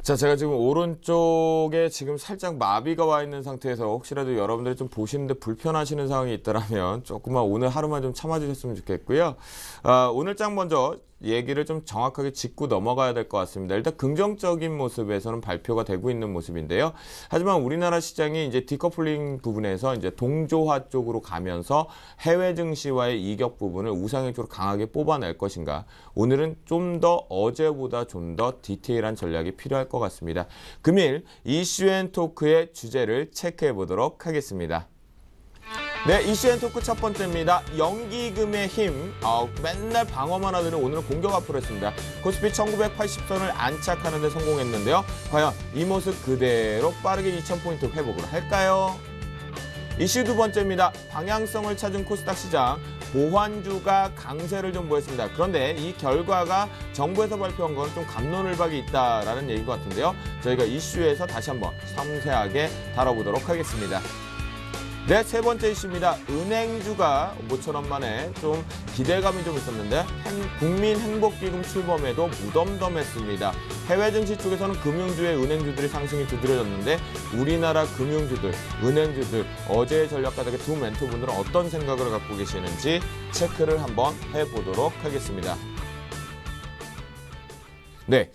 자, 제가 지금 오른쪽에 지금 살짝 마비가 와 있는 상태에서 혹시라도 여러분들이 좀 보시는데 불편하시는 상황이 있더라면 조금만 오늘 하루만 좀 참아주셨으면 좋겠고요. 오늘 장 먼저 얘기를 좀 정확하게 짚고 넘어가야 될 것 같습니다. 일단 긍정적인 모습에서는 발표가 되고 있는 모습인데요. 하지만 우리나라 시장이 이제 디커플링 부분에서 이제 동조화 쪽으로 가면서 해외 증시와의 이격 부분을 우상향 쪽으로 강하게 뽑아낼 것인가. 오늘은 좀 더 어제보다 좀 더 디테일한 전략이 필요할 것 같습니다. 금일 이슈앤토크의 주제를 체크해 보도록 하겠습니다. 네, 이슈앤토크 첫 번째입니다. 연기금의 힘. 맨날 방어만 하더니 오늘은 공격 앞으로 했습니다. 코스피 1980선을 안착하는 데 성공했는데요. 과연 이 모습 그대로 빠르게 2000포인트 회복을 할까요? 이슈 두 번째입니다. 방향성을 찾은 코스닥 시장. 보환주가 강세를 좀 보였습니다. 그런데 이 결과가 정부에서 발표한 건 좀 갑론을박이 있다라는 얘기인 것 같은데요. 저희가 이슈에서 다시 한번 섬세하게 다뤄보도록 하겠습니다. 네, 세 번째 이슈입니다. 은행주가 모처럼 만에 좀 기대감이 좀 있었는데 국민행복기금 출범에도 무덤덤했습니다. 해외 증시 쪽에서는 금융주의 은행주들이 상승이 두드러졌는데 우리나라 금융주들, 은행주들 어제의 전략가들의 두 멘토분들은 어떤 생각을 갖고 계시는지 체크를 한번 해보도록 하겠습니다. 네,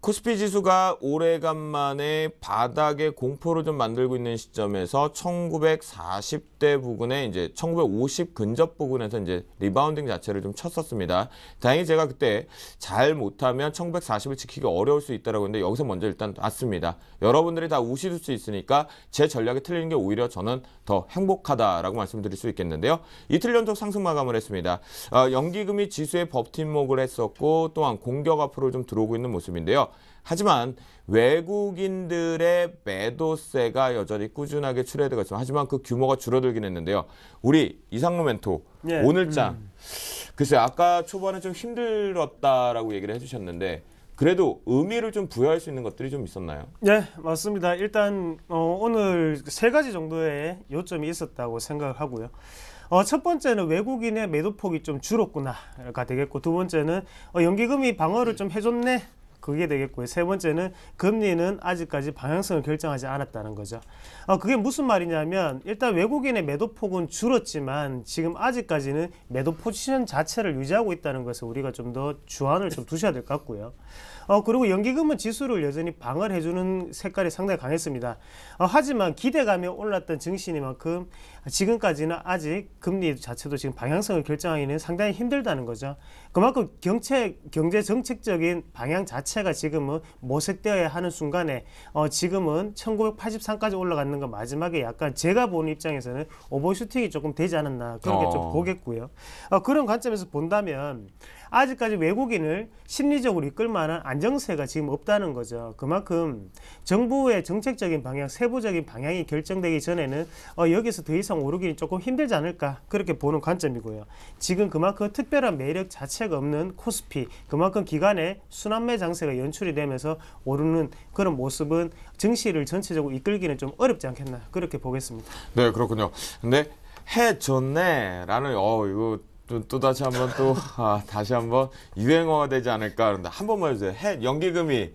코스피 지수가 오래간만에 바닥에 공포를 좀 만들고 있는 시점에서 1940대 부근에 이제 1950 근접 부근에서 이제 리바운딩 자체를 좀 쳤었습니다. 다행히 제가 그때 잘 못하면 1940을 지키기 어려울 수 있다라고 했는데 여기서 먼저 일단 왔습니다. 여러분들이 다 우시실 수 있으니까 제 전략이 틀리는 게 오히려 저는 더 행복하다라고 말씀드릴 수 있겠는데요. 이틀 연속 상승 마감을 했습니다. 연기금이 지수에 버팀목을 했었고 또한 공격 앞으로 좀 들어오고 있는 모습인데요. 하지만 외국인들의 매도세가 여전히 꾸준하게 출회되고 있습니다. 하지만 그 규모가 줄어들긴 했는데요. 우리 이상로 멘토 예. 오늘장 글쎄 아까 초반에 좀 힘들었다라고 얘기를 해주셨는데 그래도 의미를 좀 부여할 수 있는 것들이 좀 있었나요? 네, 맞습니다. 일단 오늘 세 가지 정도의 요점이 있었다고 생각을 하고요. 첫 번째는 외국인의 매도폭이 좀 줄었구나가 되겠고, 두 번째는 연기금이 방어를 좀 해줬네, 그게 되겠고요. 세 번째는 금리는 아직까지 방향성을 결정하지 않았다는 거죠. 그게 무슨 말이냐면 일단 외국인의 매도폭은 줄었지만 지금 아직까지는 매도 포지션 자체를 유지하고 있다는 것을 우리가 좀 더 주안을 좀 두셔야 될 것 같고요. 그리고 연기금은 지수를 여전히 방어를 해주는 색깔이 상당히 강했습니다. 하지만 기대감이 올랐던 증시니만큼 지금까지는 아직 금리 자체도 지금 방향성을 결정하기는 상당히 힘들다는 거죠. 그만큼 경제 정책적인 방향 자체가 지금은 모색되어야 하는 순간에 지금은 1983까지 올라갔는 거 마지막에 약간 제가 보는 입장에서는 오버슈팅이 조금 되지 않았나 그렇게 좀 보겠고요. 그런 관점에서 본다면 아직까지 외국인을 심리적으로 이끌 만한 안정세가 지금 없다는 거죠. 그만큼 정부의 정책적인 방향, 세부적인 방향이 결정되기 전에는 여기서 더 이상 오르기는 조금 힘들지 않을까 그렇게 보는 관점이고요. 지금 그만큼 특별한 매력 자체가 없는 코스피, 그만큼 기간에 순환매 장세가 연출이 되면서 오르는 그런 모습은 증시를 전체적으로 이끌기는 좀 어렵지 않겠나 그렇게 보겠습니다. 네, 그렇군요. 근데 해줬네 라는 이거 또 다시 한번 다시 한번 유행어가 되지 않을까. 그런데 한 번만 해주세요. 연기금이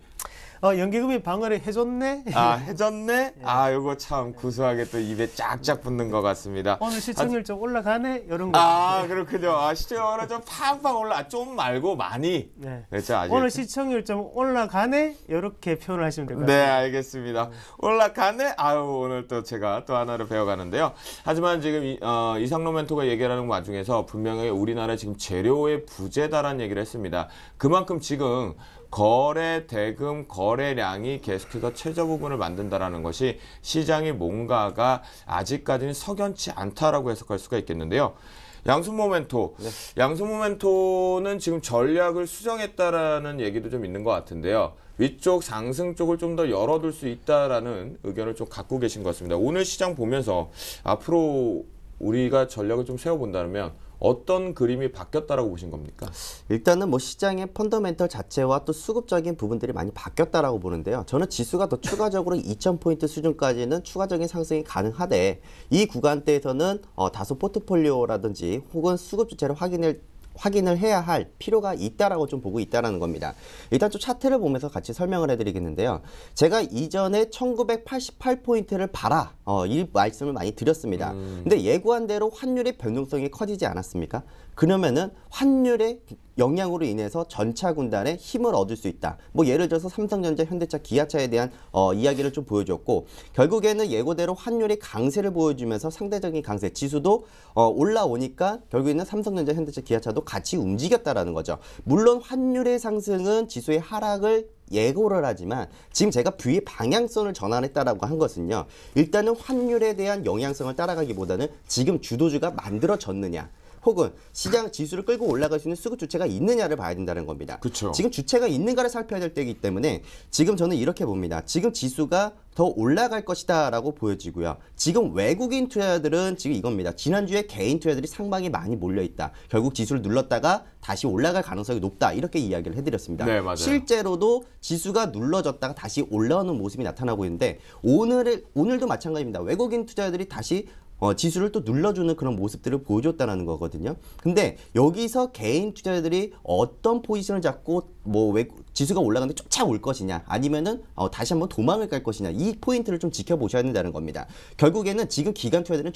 연기금이 방어를 해줬네. 해줬네. 이거 참 구수하게 또 입에 쫙쫙 붙는 것 같습니다. 오늘 시청률 좀 올라가네 이런 거. 그렇군요. 시청률은 좀 팡팡 좀 말고 많이. 네. 그렇죠. 오늘 시청률 좀 올라가네 이렇게 표현을 하시면 될 것 같습니다. 네, 알겠습니다. 올라가네. 오늘 또 제가 또 하나를 배워가는데요. 하지만 지금 이상로 멘토가 얘기하는 와중에서 분명히 우리나라 지금 재료의 부재다라는 얘기를 했습니다. 그만큼 지금 거래 대금 거래량이 계속해서 최저 부분을 만든다라는 것이 시장의 뭔가가 아직까지는 석연치 않다라고 해석할 수가 있겠는데요. 양순모 멘토, 네. 양순모 멘토는 지금 전략을 수정했다라는 얘기도 좀 있는 것 같은데요. 위쪽 상승 쪽을 좀 더 열어둘 수 있다라는 의견을 좀 갖고 계신 것 같습니다. 오늘 시장 보면서 앞으로 우리가 전략을 좀 세워본다면 어떤 그림이 바뀌었다라고 보신 겁니까? 일단은 뭐 시장의 펀더멘털 자체와 또 수급적인 부분들이 많이 바뀌었다라고 보는데요. 저는 지수가 더 추가적으로 2000포인트 수준까지는 추가적인 상승이 가능하되 이 구간대에서는 다소 포트폴리오라든지 혹은 수급 주체를 확인을 해야 할 필요가 있다라고 좀 보고 있다라는 겁니다. 일단 좀 차트를 보면서 같이 설명을 해드리겠는데요. 제가 이전에 1988포인트를 봐라 이 말씀을 많이 드렸습니다. 근데 예고한 대로 환율의 변동성이 커지지 않았습니까? 그러면은 환율의 영향으로 인해서 전차 군단에 힘을 얻을 수 있다. 뭐 예를 들어서 삼성전자, 현대차, 기아차에 대한 이야기를 좀 보여줬고 결국에는 예고대로 환율이 강세를 보여주면서 상대적인 강세 지수도 올라오니까 결국에는 삼성전자, 현대차, 기아차도 같이 움직였다라는 거죠. 물론 환율의 상승은 지수의 하락을 예고를 하지만 지금 제가 뷰의 방향성을 전환했다라고 한 것은요. 일단은 환율에 대한 영향성을 따라가기보다는 지금 주도주가 만들어졌느냐. 혹은 시장 지수를 끌고 올라갈 수 있는 수급 주체가 있느냐를 봐야 된다는 겁니다. 그쵸. 지금 주체가 있는가를 살펴야 될 때이기 때문에 지금 저는 이렇게 봅니다. 지금 지수가 더 올라갈 것이다라고 보여지고요. 지금 외국인 투자자들은 지금 이겁니다. 지난주에 개인 투자자들이 상방에 많이 몰려있다. 결국 지수를 눌렀다가 다시 올라갈 가능성이 높다. 이렇게 이야기를 해드렸습니다. 네, 맞아요. 실제로도 지수가 눌러졌다가 다시 올라오는 모습이 나타나고 있는데 오늘도 마찬가지입니다. 외국인 투자자들이 다시 지수를 또 눌러주는 그런 모습들을 보여줬다는 거거든요. 근데 여기서 개인 투자자들이 어떤 포지션을 잡고 지수가 올라가는데 쫓아올 것이냐 아니면은 다시 한번 도망을 갈 것이냐 이 포인트를 좀 지켜보셔야 된다는 겁니다. 결국에는 지금 기관 투자자들은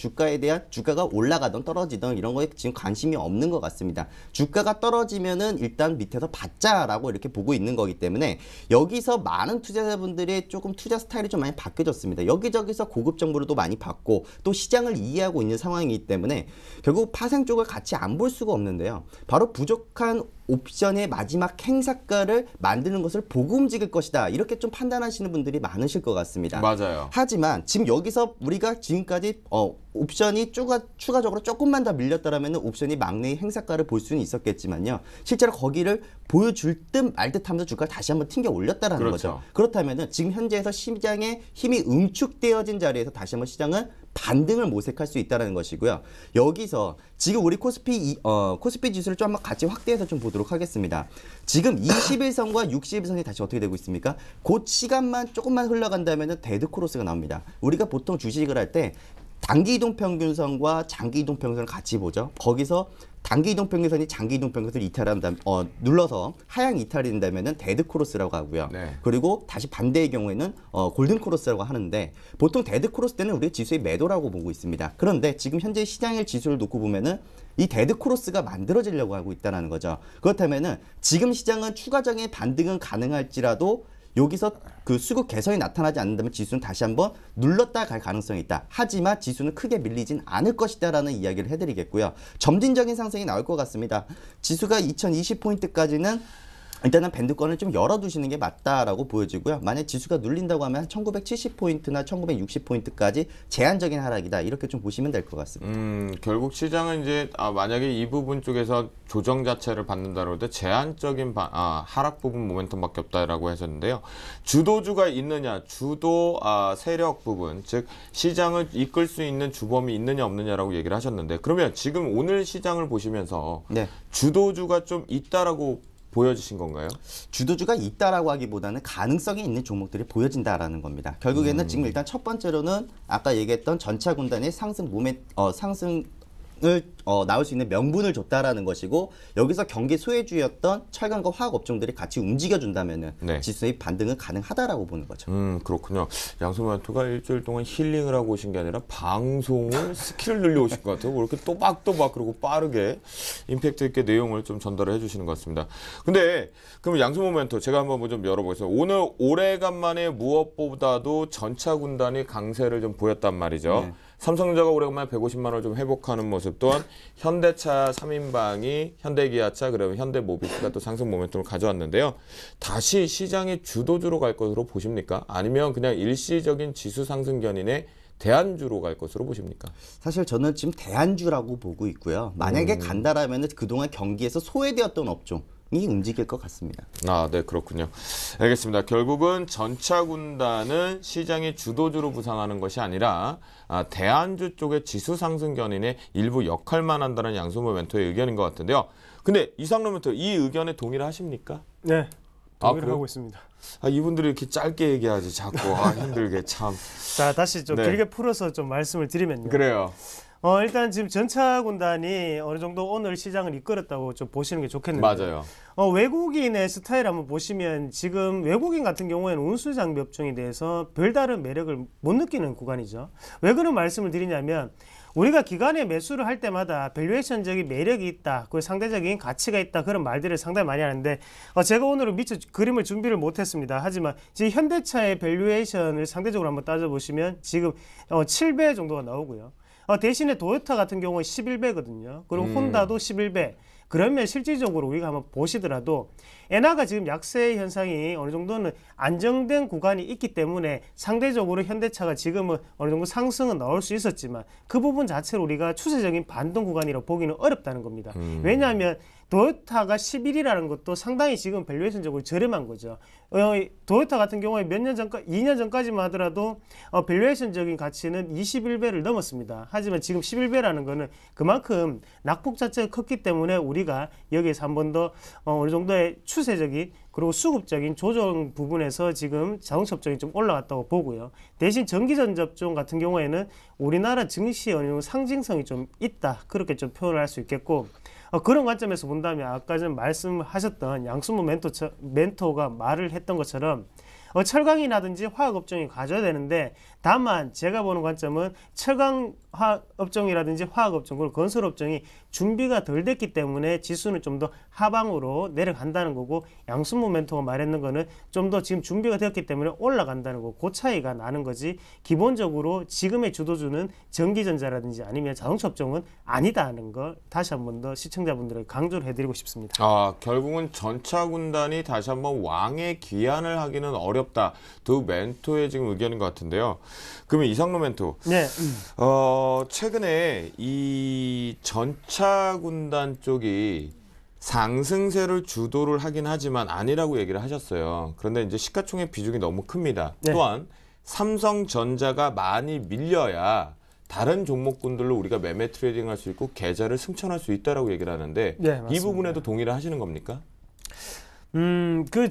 주가가 올라가든 떨어지든 이런 거에 지금 관심이 없는 것 같습니다. 주가가 떨어지면은 일단 밑에서 받자라고 이렇게 보고 있는 거기 때문에 여기서 많은 투자자분들의 조금 투자 스타일이 좀 많이 바뀌어졌습니다. 여기저기서 고급 정보를 또 많이 받고 또 시장을 이해하고 있는 상황이기 때문에 결국 파생 쪽을 같이 안 볼 수가 없는데요. 바로 부족한 옵션의 마지막 행사가를 만드는 것을 보고 움직일 것이다. 이렇게 좀 판단하시는 분들이 많으실 것 같습니다. 맞아요. 하지만 지금 여기서 우리가 지금까지 옵션이 추가적으로 조금만 더 밀렸더라면 옵션이 막내의 행사가를 볼 수는 있었겠지만요. 실제로 거기를 보여줄 듯 말 듯 하면서 주가를 다시 한번 튕겨 올렸다라는 그렇죠. 거죠. 그렇다면 지금 현재에서 시장의 힘이 응축되어진 자리에서 다시 한번 시장은 반등을 모색할 수 있다는 것이고요. 여기서 지금 우리 코스피 지수를 좀 한번 같이 확대해서 좀 보도록 하겠습니다. 지금 21선과 61선이 다시 어떻게 되고 있습니까? 그 시간만 조금만 흘러간다면 데드크로스가 나옵니다. 우리가 보통 주식을 할 때 단기 이동 평균선과 장기 이동 평균선을 같이 보죠. 거기서 단기 이동 평균선이 장기 이동 평균선을 이탈한다면 눌러서 하향 이탈이 된다면은 데드 크로스라고 하고요. 네. 그리고 다시 반대의 경우에는 골든 크로스라고 하는데 보통 데드 크로스 때는 우리 지수의 매도라고 보고 있습니다. 그런데 지금 현재 시장의 지수를 놓고 보면은 이 데드 크로스가 만들어지려고 하고 있다는 거죠. 그렇다면은 지금 시장은 추가적인 반등은 가능할지라도 여기서 그 수급 개선이 나타나지 않는다면 지수는 다시 한번 눌렀다 갈 가능성이 있다. 하지만 지수는 크게 밀리진 않을 것이다라는 이야기를 해드리겠고요. 점진적인 상승이 나올 것 같습니다. 지수가 2020포인트까지는 일단은 밴드권을 좀 열어두시는 게 맞다라고 보여지고요. 만약 지수가 눌린다고 하면 1970포인트나 1960포인트까지 제한적인 하락이다. 이렇게 좀 보시면 될 것 같습니다. 결국 시장은 이제 만약에 이 부분 쪽에서 조정 자체를 받는다고 할 때 제한적인 하락 부분 모멘텀밖에 없다라고 하셨는데요. 주도주가 있느냐, 주도 세력 부분, 즉 시장을 이끌 수 있는 주범이 있느냐 없느냐라고 얘기를 하셨는데 그러면 지금 오늘 시장을 보시면서 네. 주도주가 좀 있다라고 보여지신 건가요? 주도주가 있다라고 하기보다는 가능성이 있는 종목들이 보여진다라는 겁니다. 결국에는 지금 일단 첫 번째로는 아까 얘기했던 전차 군단의 상승을 나올 수 있는 명분을 줬다라는 것이고 여기서 경기 소외주였던 철강과 화학 업종들이 같이 움직여준다면은 네. 지수의 반등은 가능하다라고 보는 거죠. 그렇군요. 양소만토가 일주일 동안 힐링을 하고 오신 게 아니라 방송을 스킬을 늘려 오신 것 같아요. 이렇게 또박또박 그리고 빠르게 임팩트 있게 내용을 좀 전달을 해주시는 것 같습니다. 근데 그럼 양소모멘토 제가 한번 좀 열어보겠습니다. 오늘 오래간만에 무엇보다도 전차 군단이 강세를 좀 보였단 말이죠. 네. 삼성전자가 오래간만에 150만 원을 좀 회복하는 모습 또한 현대차 3인방이 현대기아차 그러면 현대모비스가 또 상승 모멘텀을 가져왔는데요. 다시 시장의 주도주로 갈 것으로 보십니까? 아니면 그냥 일시적인 지수 상승 견인의 대안주로 갈 것으로 보십니까? 사실 저는 지금 대안주라고 보고 있고요. 만약에 간다라면 그동안 경기에서 소외되었던 업종 이 움직일 것 같습니다. 네, 그렇군요. 알겠습니다. 결국은 전차 군단은 시장의 주도주로 부상하는 것이 아니라 대안주 쪽의 지수 상승 견인의 일부 역할만 한다는 양소모 멘토의 의견인 것 같은데요. 근데 이상로 멘토 이 의견에 동의를 하십니까? 네, 동의를 그래요? 하고 있습니다. 이분들이 이렇게 짧게 얘기하지 자꾸 힘들게 참. 자, 다시 좀 네. 길게 풀어서 좀 말씀을 드리면요. 그래요. 일단 지금 전차 군단이 어느 정도 오늘 시장을 이끌었다고 좀 보시는 게 좋겠는데. 맞아요. 외국인의 스타일 한번 보시면 지금 외국인 같은 경우에는 운수 장비 업종에 대해서 별다른 매력을 못 느끼는 구간이죠. 왜 그런 말씀을 드리냐면 우리가 기관에 매수를 할 때마다 밸류에이션적인 매력이 있다, 그 상대적인 가치가 있다, 그런 말들을 상당히 많이 하는데 제가 오늘은 미처 그림을 준비를 못했습니다. 하지만 지금 현대차의 밸류에이션을 상대적으로 한번 따져보시면 지금 7배 정도가 나오고요. 대신에 도요타 같은 경우는 11배거든요. 그리고 혼다도 11배. 그러면 실질적으로 우리가 한번 보시더라도 엔화가 지금 약세 현상이 어느 정도는 안정된 구간이 있기 때문에 상대적으로 현대차가 지금은 어느 정도 상승은 나올 수 있었지만 그 부분 자체로 우리가 추세적인 반동 구간이라고 보기는 어렵다는 겁니다. 왜냐하면 도요타가 11이라는 것도 상당히 지금 밸류에이션적으로 저렴한 거죠. 도요타 같은 경우에 몇 년 전까 2년 전까지만 하더라도 밸류에이션적인 가치는 21배를 넘었습니다. 하지만 지금 11배라는 거는 그만큼 낙폭 자체가 컸기 때문에 우리가 여기에서 한 번 더 어느 정도의 추세적인 그리고 수급적인 조정 부분에서 지금 자동차 업종이 좀 올라갔다고 보고요. 대신 전기전자 업종 같은 경우에는 우리나라 증시에 어느 정도 상징성이 좀 있다, 그렇게 좀 표현을 할 수 있겠고, 그런 관점에서 본다면 아까 전 말씀하셨던 양순모 멘토가 말을 했던 것처럼 철강이라든지 화학 업종이 가져야 되는데, 다만 제가 보는 관점은 철강 업종이라든지 화학 업종 그리고 건설 업종이 준비가 덜 됐기 때문에 지수는 좀 더 하방으로 내려간다는 거고, 양순모 멘토가 말했는 거는 좀 더 지금 준비가 되었기 때문에 올라간다는 거고, 그 차이가 나는 거지 기본적으로 지금의 주도주는 전기전자라든지 아니면 자동차 업종은 아니다는 걸 다시 한 번 더 시청자분들에게 강조를 해드리고 싶습니다. 결국은 전차 군단이 다시 한번 왕의 귀환을 하기는 어렵다. 두 멘토의 지금 의견인 것 같은데요. 그러면 이상로 멘토. 네. 최근에 이 전차 군단 쪽이 상승세를 주도를 하긴 하지만 아니라고 얘기를 하셨어요. 그런데 이제 시가총액 비중이 너무 큽니다. 네. 또한 삼성전자가 많이 밀려야 다른 종목군들로 우리가 매매 트레이딩할 수 있고 계좌를 승천할 수 있다라고 얘기를 하는데, 네, 이 맞습니다. 부분에도 동의를 하시는 겁니까?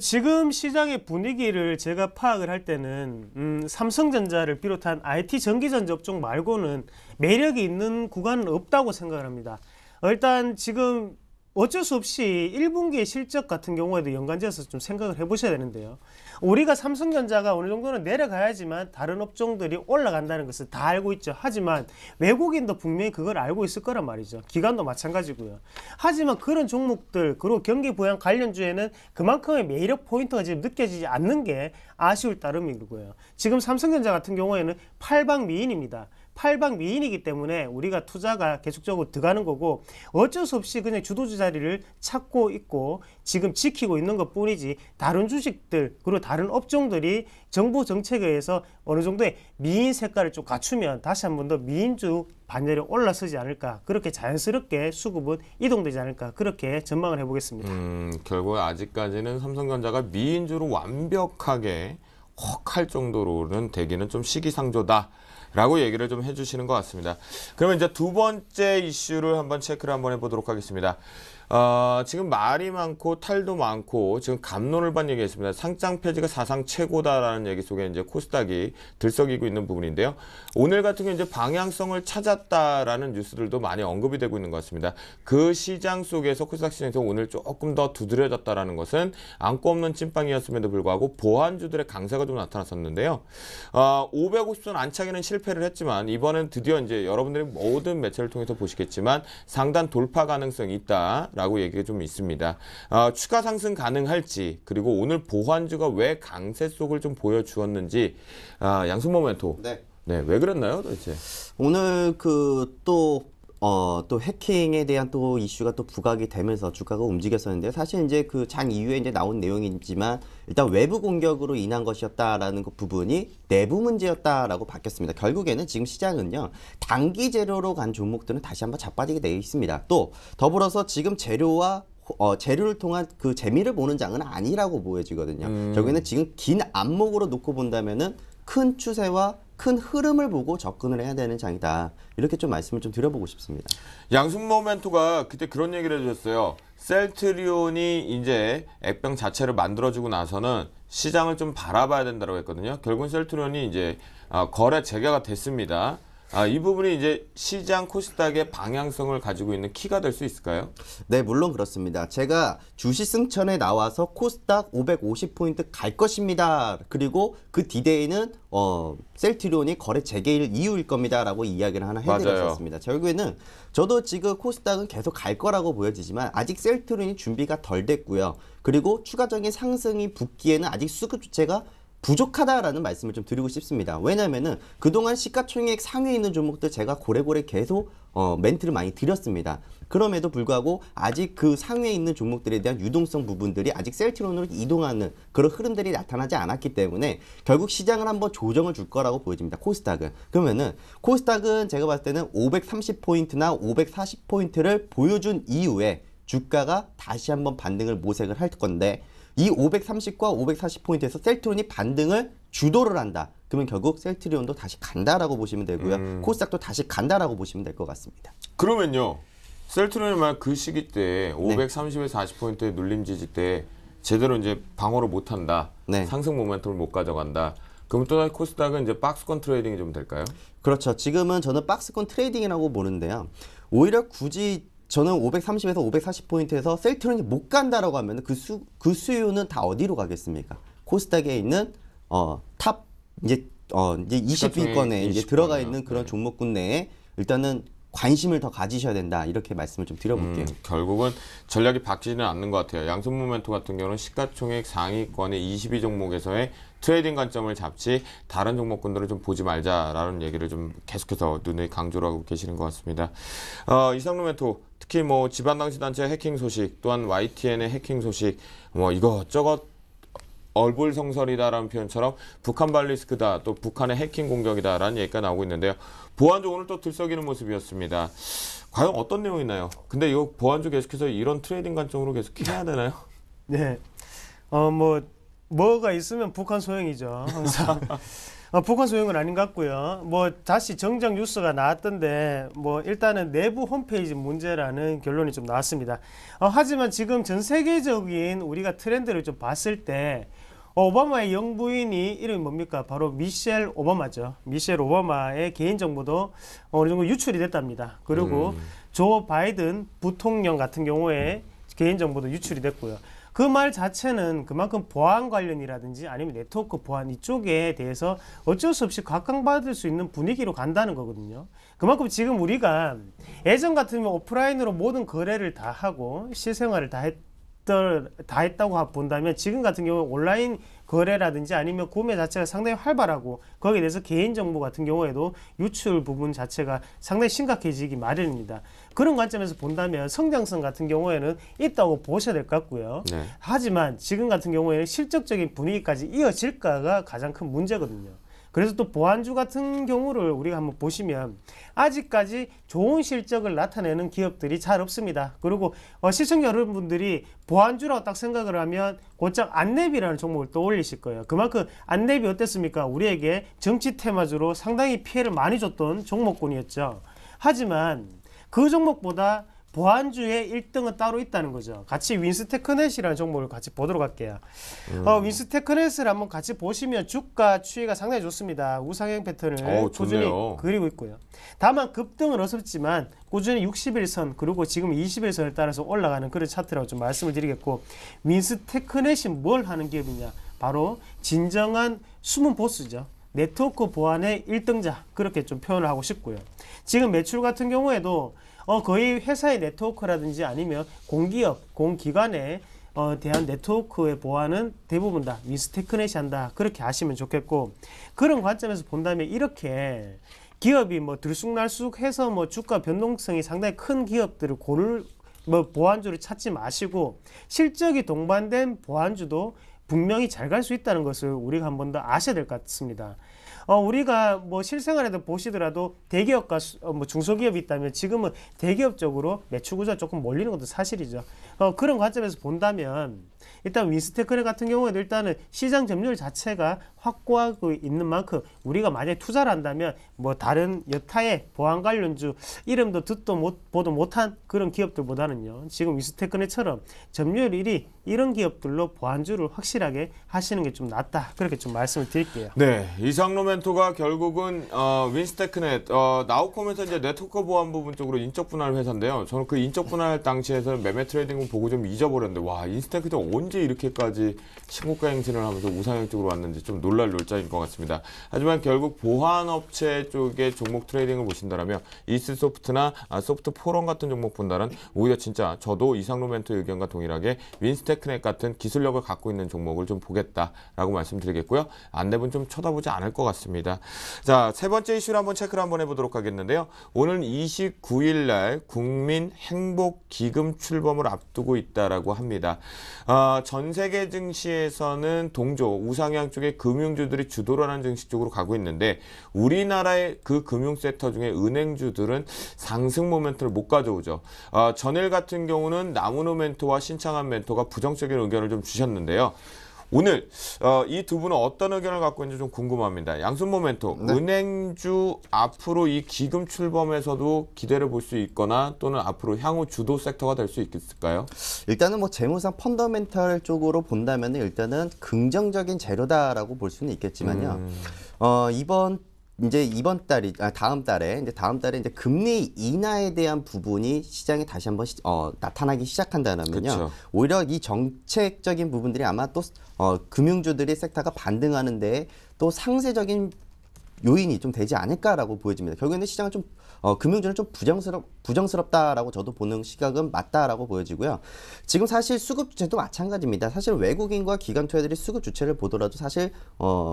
지금 시장의 분위기를 제가 파악을 할 때는 삼성전자를 비롯한 IT 전기전자 업종 말고는 매력이 있는 구간은 없다고 생각을 합니다. 일단 지금 어쩔 수 없이 1분기의 실적 같은 경우에도 연관지어서 좀 생각을 해보셔야 되는데요. 우리가 삼성전자가 어느 정도는 내려가야지만 다른 업종들이 올라간다는 것을 다 알고 있죠. 하지만 외국인도 분명히 그걸 알고 있을 거란 말이죠. 기관도 마찬가지고요. 하지만 그런 종목들 그리고 경기 부양 관련주에는 그만큼의 매력 포인트가 지금 느껴지지 않는 게 아쉬울 따름이고요. 지금 삼성전자 같은 경우에는 팔방미인입니다. 팔방미인이기 때문에 우리가 투자가 계속적으로 들어가는 거고, 어쩔 수 없이 그냥 주도주 자리를 찾고 있고 지금 지키고 있는 것 뿐이지, 다른 주식들 그리고 다른 업종들이 정부 정책에 의해서 어느 정도의 미인 색깔을 좀 갖추면 다시 한 번 더 미인주 반열에 올라서지 않을까, 그렇게 자연스럽게 수급은 이동되지 않을까, 그렇게 전망을 해보겠습니다. 결국 아직까지는 삼성전자가 미인주로 완벽하게 혹할 정도로는 되기는 좀 시기상조다 라고 얘기를 좀 해주시는 것 같습니다. 그러면 이제 두 번째 이슈를 한번 체크를 한번 해보도록 하겠습니다. 지금 말이 많고 탈도 많고 지금 갑론을 반 얘기가 있습니다. 상장 폐지가 사상 최고다라는 얘기 속에 이제 코스닥이 들썩이고 있는 부분인데요. 오늘 같은 경우 이제 방향성을 찾았다라는 뉴스들도 많이 언급이 되고 있는 것 같습니다. 그 시장 속에서 코스닥 시장에서 오늘 조금 더 두드려졌다라는 것은 안고 없는 찐빵이었음에도 불구하고 보완주들의 강세가 좀 나타났었는데요. 550선 안착에는 실패를 했지만 이번엔 드디어 이제 여러분들이 모든 매체를 통해서 보시겠지만 상단 돌파 가능성이 있다. 라고 얘기가 좀 있습니다. 추가 상승 가능할지, 그리고 오늘 보완주가 왜 강세 속을 좀 보여주었는지, 양순모 멘토. 네. 네, 왜 그랬나요, 도대체? 오늘 또 해킹에 대한 또 이슈가 또 부각이 되면서 주가가 움직였었는데, 사실 이제 그 장 이후에 이제 나온 내용이지만 일단 외부 공격으로 인한 것이었다라는 그 부분이 내부 문제였다라고 바뀌었습니다. 결국에는 지금 시장은요, 단기 재료로 간 종목들은 다시 한번 자빠지게 되어 있습니다. 또 더불어서 지금 재료를 통한 그 재미를 보는 장은 아니라고 보여지거든요. 결국에는 지금 긴 안목으로 놓고 본다면은 큰 추세와 큰 흐름을 보고 접근을 해야 되는 장이다. 이렇게 좀 말씀을 좀 드려보고 싶습니다. 양순모 멘토가 그때 그런 얘기를 해주셨어요. 셀트리온이 이제 액병 자체를 만들어주고 나서는 시장을 좀 바라봐야 된다고 했거든요. 결국은 셀트리온이 이제 거래 재개가 됐습니다. 이 부분이 이제 시장 코스닥의 방향성을 가지고 있는 키가 될 수 있을까요? 네, 물론 그렇습니다. 제가 주시승천에 나와서 코스닥 550포인트 갈 것입니다. 그리고 그 디데이는 셀트리온이 거래 재개일 이후일 겁니다라고 이야기를 하나 해드렸었습니다. 결국에는 저도 지금 코스닥은 계속 갈 거라고 보여지지만 아직 셀트리온이 준비가 덜 됐고요. 그리고 추가적인 상승이 붙기에는 아직 수급 주체가 부족하다라는 말씀을 좀 드리고 싶습니다. 왜냐면은 그동안 시가총액 상위에 있는 종목들 제가 고래고래 계속 멘트를 많이 드렸습니다. 그럼에도 불구하고 아직 그 상위에 있는 종목들에 대한 유동성 부분들이 아직 셀트리온으로 이동하는 그런 흐름들이 나타나지 않았기 때문에 결국 시장을 한번 조정을 줄 거라고 보여집니다. 코스닥은. 그러면은 코스닥은 제가 봤을 때는 530포인트나 540포인트를 보여준 이후에 주가가 다시 한번 반등을 모색을 할 건데 이 530과 540포인트에서 셀트리온이 반등을 주도를 한다. 그러면 결국 셀트리온도 다시 간다라고 보시면 되고요. 코스닥도 다시 간다라고 보시면 될 것 같습니다. 그러면요. 셀트리온이 만약 그 시기 때 530에서 40포인트의 눌림 지지 때 제대로 이제 방어를 못 한다. 네. 상승 모멘텀을 못 가져간다. 그럼 또다시 코스닥은 이제 박스권 트레이딩이 좀 될까요? 그렇죠. 지금은 저는 박스권 트레이딩이라고 보는데요. 오히려 굳이 저는 530에서 540포인트에서 셀트리온이 못 간다라고 하면 그 수요는 다 어디로 가겠습니까? 코스닥에 있는 탑 이제 20위권에 이제 들어가 있는 그런 종목군 내에 일단은 관심을 더 가지셔야 된다. 이렇게 말씀을 좀 드려볼게요. 결국은 전략이 바뀌지는 않는 것 같아요. 양손 모멘토 같은 경우는 시가총액 상위권의 22 종목에서의 트레이딩 관점을 잡지 다른 종목군들을 좀 보지 말자라는 얘기를 좀 계속해서 눈에 강조를 하고 계시는 것 같습니다. 이상로 멘토 특히 뭐 지방당시단체 해킹 소식 또한 YTN의 해킹 소식 뭐 이것저것 얼불성설이다라는 표현처럼 북한 발리스크다 또 북한의 해킹 공격이다라는 얘기가 나오고 있는데요. 보안주 오늘 또 들썩이는 모습이었습니다. 과연 어떤 내용이나요? 근데 이거 보안주 계속해서 이런 트레이딩 관점으로 계속 해야 되나요? 네. 뭐가 있으면 북한 소용이죠. 항상. 북한 소용은 아닌 것 같고요. 뭐 다시 정정 뉴스가 나왔던데 뭐 일단은 내부 홈페이지 문제라는 결론이 좀 나왔습니다. 하지만 지금 전 세계적인 우리가 트렌드를 좀 봤을 때 오바마의 영부인이 이름이 뭡니까? 바로 미셸 오바마죠. 미셸 오바마의 개인정보도 어느 정도 유출이 됐답니다. 그리고 조 바이든 부통령 같은 경우에 개인정보도 유출이 됐고요. 그 말 자체는 그만큼 보안 관련이라든지 아니면 네트워크 보안 이쪽에 대해서 어쩔 수 없이 각광받을 수 있는 분위기로 간다는 거거든요. 그만큼 지금 우리가 예전 같으면 오프라인으로 모든 거래를 다 하고 실생활을 다 했다고 본다면 지금 같은 경우 온라인 거래라든지 아니면 구매 자체가 상당히 활발하고 거기에 대해서 개인정보 같은 경우에도 유출 부분 자체가 상당히 심각해지기 마련입니다. 그런 관점에서 본다면 성장성 같은 경우에는 있다고 보셔야 될 것 같고요. 네. 하지만 지금 같은 경우에는 실적적인 분위기까지 이어질까가 가장 큰 문제거든요. 그래서 또 보안주 같은 경우를 우리가 한번 보시면 아직까지 좋은 실적을 나타내는 기업들이 잘 없습니다. 그리고 시청자 여러분들이 보안주라고 딱 생각을 하면 곧장 안내비라는 종목을 떠올리실 거예요. 그만큼 안내비 어땠습니까? 우리에게 정치 테마주로 상당히 피해를 많이 줬던 종목군이었죠. 하지만 그 종목보다 보안주의 1등은 따로 있다는 거죠. 같이 윈스테크넷이라는 종목을 같이 보도록 할게요. 윈스테크넷을 한번 같이 보시면 주가 추이가 상당히 좋습니다. 우상향 패턴을 꾸준히 그리고 있고요. 다만 급등은 어렵지만 꾸준히 60일선 그리고 지금 20일선을 따라서 올라가는 그런 차트라고 좀 말씀을 드리겠고, 윈스테크넷이 뭘 하는 기업이냐? 바로 진정한 숨은 보스죠. 네트워크 보안의 1등자 그렇게 좀 표현을 하고 싶고요. 지금 매출 같은 경우에도 거의 회사의 네트워크라든지 아니면 공기업, 공기관에 대한 네트워크의 보안은 대부분 다 윈스테크넷이 한다. 그렇게 아시면 좋겠고, 그런 관점에서 본다면 이렇게 기업이 뭐 들쑥날쑥해서 뭐 주가 변동성이 상당히 큰 기업들을 보안주를 찾지 마시고 실적이 동반된 보안주도 분명히 잘 갈 수 있다는 것을 우리가 한 번 더 아셔야 될 것 같습니다. 우리가 뭐 실생활에도 보시더라도 대기업과 뭐 중소기업이 있다면 지금은 대기업 쪽으로 매출 구조가 조금 몰리는 것도 사실이죠. 그런 관점에서 본다면 일단 윈스테크네 같은 경우에도 일단은 시장 점유율 자체가 확고하고 있는 만큼 우리가 만약에 투자를 한다면 뭐 다른 여타의 보안 관련주 이름도 듣도 보도 못한 그런 기업들보다는요, 지금 윈스테크네처럼 점유율 1위 이런 기업들로 보안주를 확실하게 하시는 게 좀 낫다, 그렇게 좀 말씀을 드릴게요. 네, 이상로 멘토가 결국은 윈스테크넷, 나우컴에서 이제 네트워크 보안 부분 쪽으로 인적 분할 회사인데요. 저는 그 인적 분할 당시에서 매매 트레이딩을 보고 좀 잊어버렸는데, 와, 윈스테크넷 언제 이렇게까지 신고가 행진을 하면서 우상향 쪽으로 왔는지 좀 놀랄 놀자인 것 같습니다. 하지만 결국 보안업체 쪽의 종목 트레이딩을 보신다면 이스소프트나 소프트 포럼 같은 종목 본다면 오히려 진짜 저도 이상로 멘토 의견과 동일하게 윈스테크넷 같은 기술력을 갖고 있는 종목을 좀 보겠다라고 말씀드리겠고요. 안내분 좀 쳐다보지 않을 것 같습니다. 자, 세 번째 이슈를 한번 체크를 한번 해보도록 하겠는데요. 오늘 29일 날 국민행복기금 출범을 앞두고 있다라고 합니다. 전 세계 증시에서는 동조, 우상향 쪽의 금융주들이 주도를 하는 증시 쪽으로 가고 있는데 우리나라의 그 금융섹터 중에 은행주들은 상승 모멘트를 못 가져오죠. 전일 같은 경우는 나무노 멘토와 신창한 멘토가 부정적인 의견을 좀 주셨는데요. 오늘 이 두 분은 어떤 의견을 갖고 있는지 좀 궁금합니다. 양순모 멘토, 네. 은행주 앞으로 이 기금 출범에서도 기대를 볼 수 있거나 또는 앞으로 향후 주도 섹터가 될 수 있을까요? 일단은 뭐 재무상 펀더멘탈 쪽으로 본다면 일단은 긍정적인 재료다라고 볼 수는 있겠지만요. 이번 달이 다음 달에 이제 금리 인하에 대한 부분이 시장에 다시 한번 나타나기 시작한다면요. 그쵸. 오히려 이 정책적인 부분들이 아마 또 금융주들의 섹터가 반등하는데 또 상세적인 요인이 좀 되지 않을까라고 보여집니다. 결국에는 시장은 좀 금융주는 좀 부정스럽다라고 저도 보는 시각은 맞다라고 보여지고요. 지금 사실 수급 주체도 마찬가지입니다. 사실 외국인과 기관 투자들이 수급 주체를 보더라도 사실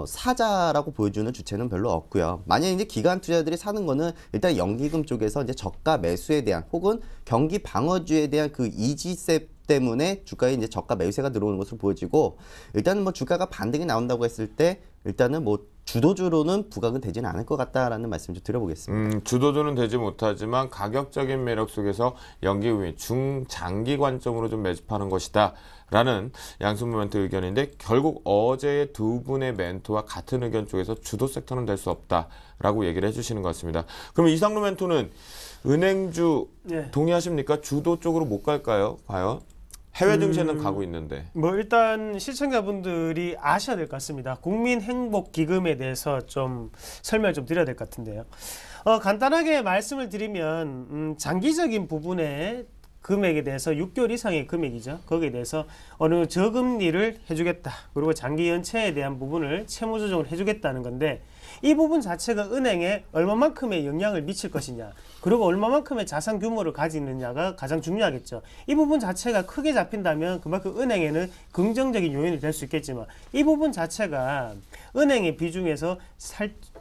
사자라고 보여주는 주체는 별로 없고요. 만약 이제 기관 투자들이 사는 거는 일단 연기금 쪽에서 이제 저가 매수에 대한 혹은 경기 방어주에 대한 그 이지세 때문에 주가에 이제 저가 매수세가 들어오는 것으로 보여지고, 일단은 뭐 주가가 반등이 나온다고 했을 때 일단은 뭐 주도주로는 부각은 되지는 않을 것 같다라는 말씀 좀 드려보겠습니다. 주도주는 되지 못하지만 가격적인 매력 속에서 연기금이 중장기 관점으로 좀 매집하는 것이다 라는 양순모 멘토 의견인데, 결국 어제의 두 분의 멘토와 같은 의견 쪽에서 주도 섹터는 될 수 없다라고 얘기를 해주시는 것 같습니다. 그럼 이상로 멘토는 은행주 네. 동의하십니까? 주도 쪽으로 못 갈까요? 과연? 해외 증시는 가고 있는데. 뭐 일단 시청자분들이 아셔야 될 것 같습니다. 국민행복기금에 대해서 좀 설명을 좀 드려야 될 것 같은데요. 간단하게 말씀을 드리면 장기적인 부분에 금액에 대해서 6개월 이상의 금액이죠. 거기에 대해서 어느 저금리를 해주겠다. 그리고 장기 연체에 대한 부분을 채무 조정을 해주겠다는 건데, 이 부분 자체가 은행에 얼마만큼의 영향을 미칠 것이냐, 그리고 얼마만큼의 자산 규모를 가지느냐가 가장 중요하겠죠. 이 부분 자체가 크게 잡힌다면 그만큼 은행에는 긍정적인 요인이 될 수 있겠지만, 이 부분 자체가 은행의 비중에서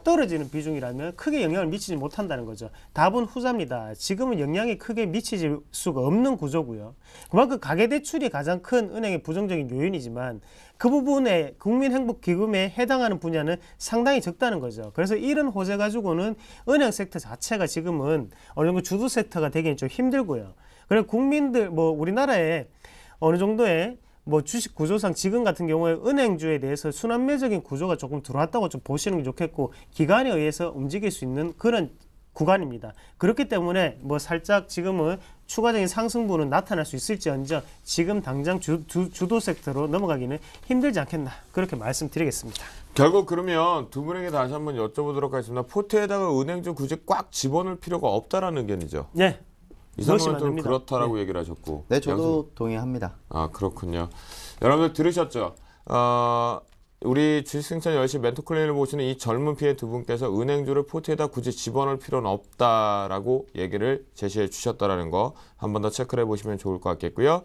떨어지는 비중이라면 크게 영향을 미치지 못한다는 거죠. 답은 후자입니다. 지금은 영향이 크게 미치질 수가 없는 구조고요. 그만큼 가계대출이 가장 큰 은행의 부정적인 요인이지만 그 부분에 국민행복기금에 해당하는 분야는 상당히 적다는 거죠. 그래서 이런 호재 가지고는 은행 섹터 자체가 지금은 어느 정도 주도 섹터가 되기는 좀 힘들고요. 그리고 국민들, 뭐 우리나라에 어느 정도의 뭐 주식 구조상 지금 같은 경우에 은행주에 대해서 순환매적인 구조가 조금 들어왔다고 좀 보시는 게 좋겠고, 기관에 의해서 움직일 수 있는 그런 구간입니다. 그렇기 때문에 뭐 살짝 지금은 추가적인 상승분은 나타날 수 있을지언정 지금 당장 주도 섹터로 넘어가기는 힘들지 않겠나, 그렇게 말씀드리겠습니다. 결국 그러면 두 분에게 다시 한번 여쭤보도록 하겠습니다. 포트에다가 은행주 굳이 꽉 집어넣을 필요가 없다라는 의견이죠. 네. 이상로 그러시면 멘토는 됩니다. 그렇다라고 네. 얘기를 하셨고. 네, 저도 동의합니다. 그렇군요. 여러분들 들으셨죠? 우리 주식생천 열심히 멘토클린을 보시는 이 젊은 피해 두 분께서 은행주를 포트에다 굳이 집어넣을 필요는 없다라고 얘기를 제시해 주셨다라는 거 한 번 더 체크를 해보시면 좋을 것 같겠고요.